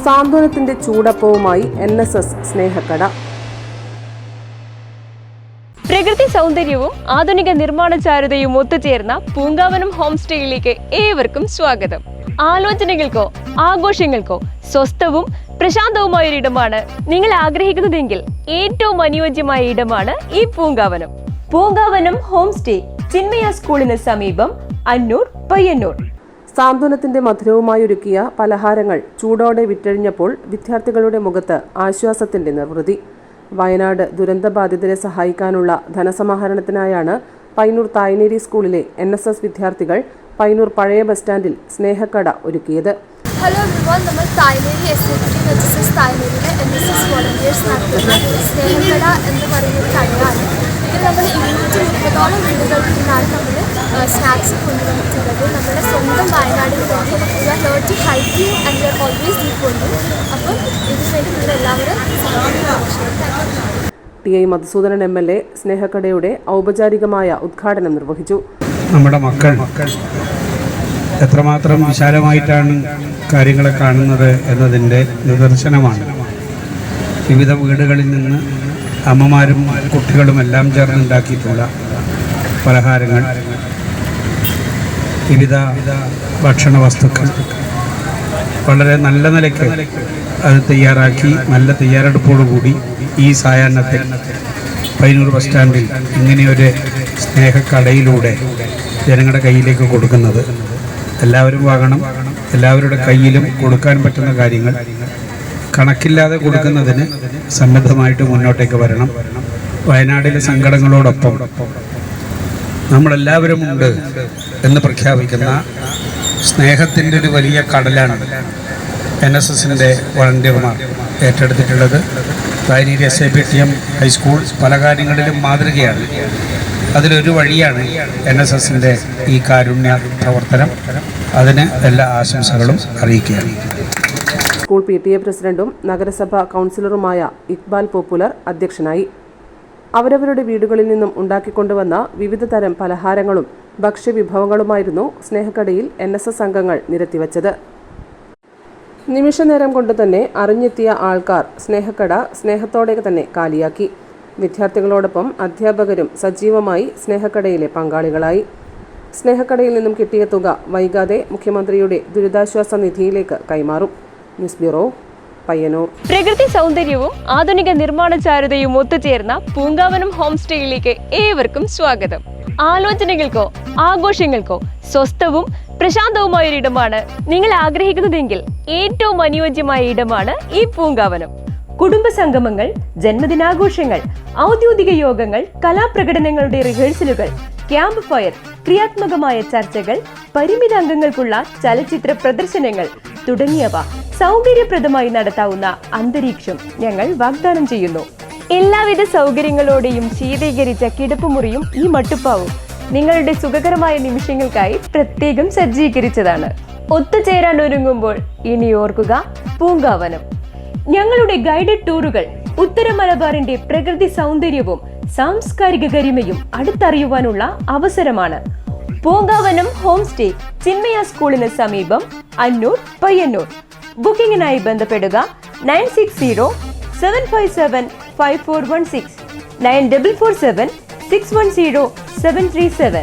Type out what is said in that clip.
സാന്ത്വനത്തിന്റെ ചൂടപ്പവുമായി NSS സ്നേഹക്കട. പ്രകൃതി സൗന്ദര്യവും ആധുനിക നിർമ്മാണ ചാരുതയും ഒത്തുചേർന്ന പൂങ്കാവനം ഹോം സ്റ്റേയിലേക്ക് ഏവർക്കും സ്വാഗതം. ആലോചനകൾക്കോ ആഘോഷങ്ങൾക്കോ സ്വസ്ഥവും പ്രശാന്തവുമായ ഒരിടമാണ് നിങ്ങൾ ആഗ്രഹിക്കുന്നതെങ്കിൽ ഏറ്റവും അനുയോജ്യമായ ഇടമാണ് ഈ പൂങ്കാവനം. പൂങ്കാവനം ഹോം സ്റ്റേ ചിന്മയ സ്കൂളിന് സമീപം, അന്നൂർ, പയ്യന്നൂർ. സാന്ത്വനത്തിന്റെ മധുരവുമായി ഒരുക്കിയ പലഹാരങ്ങൾ ചൂടോടെ വിറ്റഴിഞ്ഞപ്പോൾ വിദ്യാർത്ഥികളുടെ മുഖത്ത് ആശ്വാസത്തിന്റെ നിർവൃതി. വയനാട് ദുരന്തബാധിതരെ സഹായിക്കാനുള്ള ധനസമാഹരണത്തിനായാണ് പയ്യന്നൂർ തായ്നേരി സ്കൂളിലെ NSS വിദ്യാർത്ഥികൾ പയ്യന്നൂർ പഴയ ബസ് സ്റ്റാൻഡിൽ സ്നേഹക്കട ഒരുക്കിയത്. ഹലോ എവ്രിവൺ, നമ്മൾ തായ്നേരി SAPT തായ്നേരിയിലെ NSS വോളണ്ടിയേഴ്സ് നടത്തുന്ന സ്നേഹക്കട എന്ന് പറയുന്ന കടയാണ്. ഇതിൽ നമ്മൾ 230ഓളം വീടുകളിൽ നിന്നാണ് നമ്മൾ സ്നാക്സ് കൊണ്ടുവന്നിട്ടുള്ളത്. നമ്മുടെ സ്വന്തം വയനാടിന് വേണ്ടി we are here to help you and we are always here for you. അപ്പം ഇതിനു വേണ്ടി നിങ്ങൾ എല്ലാവരും TI മധുസൂദനൻ MLA സ്നേഹക്കടയുടെ ഔപചാരികമായ ഉദ്ഘാടനം നിർവഹിച്ചു. നമ്മുടെ മക്കൾ എത്രമാത്രം വിശാലമായിട്ടാണ് കാര്യങ്ങളെ കാണുന്നത് എന്നതിൻ്റെ നിദർശനമാണ്. വിവിധ വീടുകളിൽ നിന്ന് അമ്മമാരും കുട്ടികളും എല്ലാം ചേർന്നുണ്ടാക്കിയിട്ടുള്ള പലഹാരങ്ങൾ, വിവിധ ഭക്ഷണ വസ്തുക്കൾ വളരെ നല്ല നിലയ്ക്ക് അത് തയ്യാറാക്കി നല്ല തയ്യാറെടുപ്പോടുകൂടി ഈ സായാഹ്നത്തിൽ പയ്യന്നൂർ ബസ് സ്റ്റാൻഡിൽ ഇങ്ങനെയൊരു സ്നേഹക്കടയിലൂടെ ജനങ്ങളുടെ കയ്യിലേക്ക് കൊടുക്കുന്നത് എല്ലാവരും വാങ്ങണം. എല്ലാവരുടെ കയ്യിലും കൊടുക്കാൻ പറ്റുന്ന കാര്യങ്ങൾ കണക്കില്ലാതെ കൊടുക്കുന്നതിന് സന്നദ്ധമായിട്ട് മുന്നോട്ടേക്ക് വരണം. വയനാടിലെ സങ്കടങ്ങളോടൊപ്പം നമ്മളെല്ലാവരും ഉണ്ട് എന്ന് പ്രഖ്യാപിക്കുന്ന സ്നേഹത്തിൻ്റെ ഒരു വലിയ കടലാണ് NSSൻ്റെ വളണ്ടിയർമാർ ഏറ്റെടുത്തിട്ടുള്ളത്. തായ്നേരി SAPTM ഹൈസ്കൂൾ പല കാര്യങ്ങളിലും മാതൃകയാണ്. അതിലൊരു വഴിയാണ് NSSൻ്റെ ഈ കാരുണ്യ പ്രവർത്തനം. അതിന് എല്ലാ ആശംസകളും അറിയിക്കുകയാണ്. സ്കൂൾ PTA പ്രസിഡന്റും നഗരസഭാ കൗൺസിലറുമായ ഇക്ബാൽ പോപ്പുലർ അധ്യക്ഷനായി. അവരവരുടെ വീടുകളിൽ നിന്നും ഉണ്ടാക്കിക്കൊണ്ടുവന്ന വിവിധ തരം പലഹാരങ്ങളും ഭക്ഷ്യവിഭവങ്ങളുമായിരുന്നു സ്നേഹക്കടയിൽ NSS അംഗങ്ങൾ നിരത്തിവച്ചത്. നിമിഷനേരം കൊണ്ട് തന്നെ അറിഞ്ഞെത്തിയ ആൾക്കാർ സ്നേഹക്കട സ്നേഹത്തോടെ തന്നെ കാലിയാക്കി. വിദ്യാർത്ഥികളോടൊപ്പം അധ്യാപകരും സജീവമായി സ്നേഹക്കടയിലെ പങ്കാളികളായി. സ്നേഹക്കടയിൽ നിന്നും കിട്ടിയ തുക വൈകാതെ മുഖ്യമന്ത്രിയുടെ ദുരിതാശ്വാസ നിധിയിലേക്ക് കൈമാറും. News bureau, Payyanur. പ്രകൃതി സൗന്ദര്യവും ആധുനിക നിർമ്മാണ ചാരുതയും ഒത്തുചേർന്ന പൂങ്കാവനം ഹോം സ്റ്റേയിലേക്ക് ഏവർക്കും സ്വാഗതം. ആലോചനകൾക്കോ ആഘോഷങ്ങൾക്കോ സ്വസ്ഥവും പ്രശാന്തവുമായ ഒരിടമാണ് നിങ്ങൾ ആഗ്രഹിക്കുന്നതെങ്കിൽ ഏറ്റവും അനുയോജ്യമായ ഇടമാണ് ഈ പൂങ്കാവനം. കുടുംബ സംഗമങ്ങൾ, ജന്മദിനാഘോഷങ്ങൾ, ഔദ്യോഗിക യോഗങ്ങൾ, കലാപ്രകടനങ്ങളുടെ റിഹേഴ്സലുകൾ, ക്യാമ്പ് ഫയർ, ക്രിയാത്മകമായ ചർച്ചകൾ, പരിമിത അംഗങ്ങൾക്കുള്ള ചലച്ചിത്ര പ്രദർശനങ്ങൾ തുടങ്ങിയവ സൗകര്യപ്രദമായി നടത്താവുന്ന അന്തരീക്ഷം ഞങ്ങൾ വാഗ്ദാനം ചെയ്യുന്നു. എല്ലാവിധ സൗകര്യങ്ങളോടെയും ശീതീകരിച്ച കിടപ്പുമുറിയും ഈ മട്ടുപ്പാവും നിങ്ങളുടെ സുഖകരമായ നിമിഷങ്ങൾക്കായി പ്രത്യേകം സജ്ജീകരിച്ചതാണ്. ഒത്തുചേരാൻ ഒരുങ്ങുമ്പോൾ ഇനി ഓർക്കുക പൂങ്കാവനം. ഞങ്ങളുടെ ഗൈഡഡ് ടൂറുകൾ ഉത്തര മലബാറിന്റെ പ്രകൃതി സൗന്ദര്യവും സാംസ്കാരിക ഗരിമയും അടുത്തറിയുവാനുള്ള അവസരമാണ്. പൂങ്കാവനം ഹോം സ്റ്റേ ചിന്മയ സ്കൂളിന് സമീപം, അന്നൂർ, പയ്യന്നൂർ. ബുക്കിംഗിനായി ബന്ധപ്പെടുക 9607575416 9447610737.